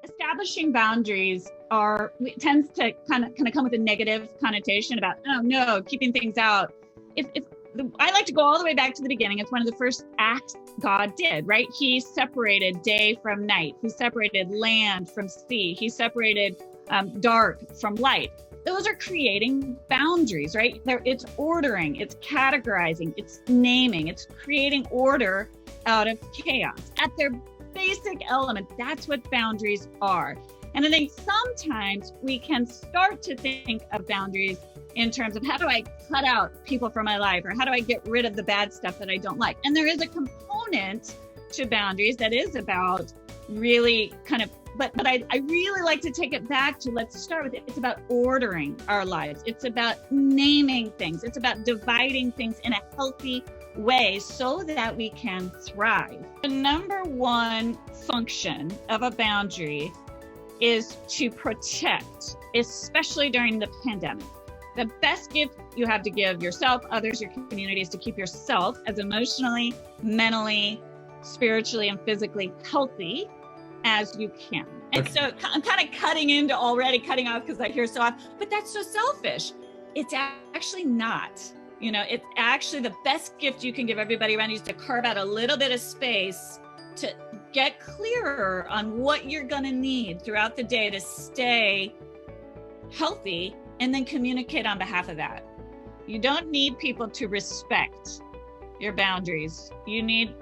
establishing boundaries tends to kind of come with a negative connotation about, oh no, keeping things out. I like to go all the way back to the beginning. It's one of the first acts God did, right? He separated day from night. He separated land from sea. He separated dark from light. Those are creating boundaries, right? It's ordering, it's categorizing, it's naming, it's creating order out of chaos. At their basic element, that's what boundaries are. And I think sometimes we can start to think of boundaries in terms of, how do I cut out people from my life, or how do I get rid of the bad stuff that I don't like? And there is a component to boundaries that is about really kind of, but I really like to take it back to, let's start with it. It's about ordering our lives. It's about naming things. It's about dividing things in a healthy way so that we can thrive. The number one function of a boundary is to protect, especially during the pandemic. The best gift you have to give yourself, others, your community, is to keep yourself as emotionally, mentally, spiritually, and physically healthy as you can. And so I'm kind of cutting off because I hear so often, but that's so selfish. It's actually not. It's actually the best gift you can give everybody around you is to carve out a little bit of space to get clearer on what you're going to need throughout the day to stay healthy, and then communicate on behalf of that. You don't need people to respect your boundaries. You need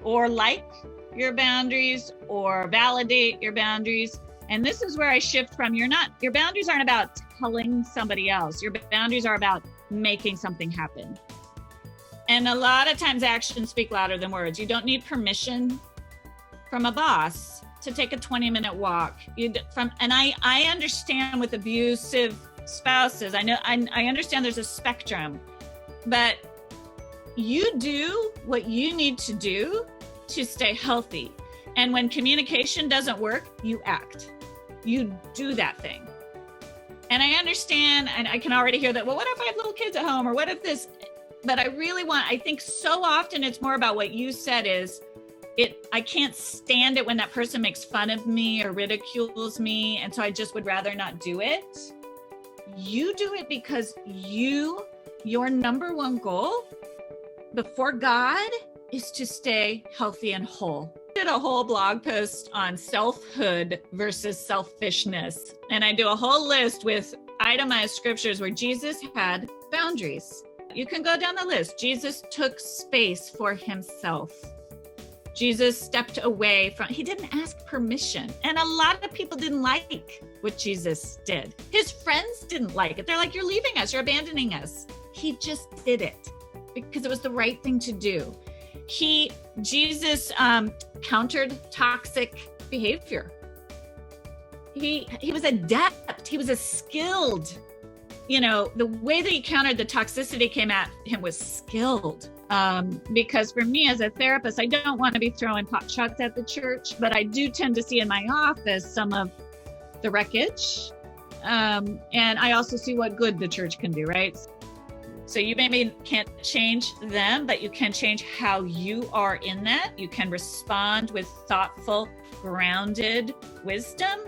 or like your boundaries or validate your boundaries. And this is where I shift from, your boundaries aren't about telling somebody else. Your boundaries are about making something happen. And a lot of times actions speak louder than words. You don't need permission from a boss to take a 20-minute walk. I understand with abusive spouses, I understand there's a spectrum, but you do what you need to do to stay healthy. And when communication doesn't work, you act. You do that thing. And I understand, and I can already hear that, well, what if I have little kids at home, or what if this? But I think so often it's more about what you said is, I can't stand it when that person makes fun of me or ridicules me, and so I just would rather not do it. You do it because your number one goal before God is to stay healthy and whole. I did a whole blog post on selfhood versus selfishness, and I do a whole list with itemized scriptures where Jesus had boundaries. You can go down the list. Jesus took space for himself. Jesus stepped away he didn't ask permission. And a lot of people didn't like what Jesus did. His friends didn't like it. They're like, you're leaving us, you're abandoning us. He just did it because it was the right thing to do. Jesus countered toxic behavior. He was adept. He was a skilled, the way that he countered the toxicity came at him was skilled. Because for me as a therapist, I don't want to be throwing pot shots at the church, but I do tend to see in my office some of the wreckage. And I also see what good the church can do, right? So you maybe can't change them, but you can change how you are in that. You can respond with thoughtful, grounded wisdom,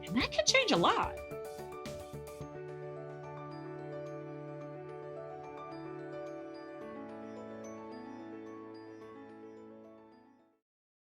and that can change a lot.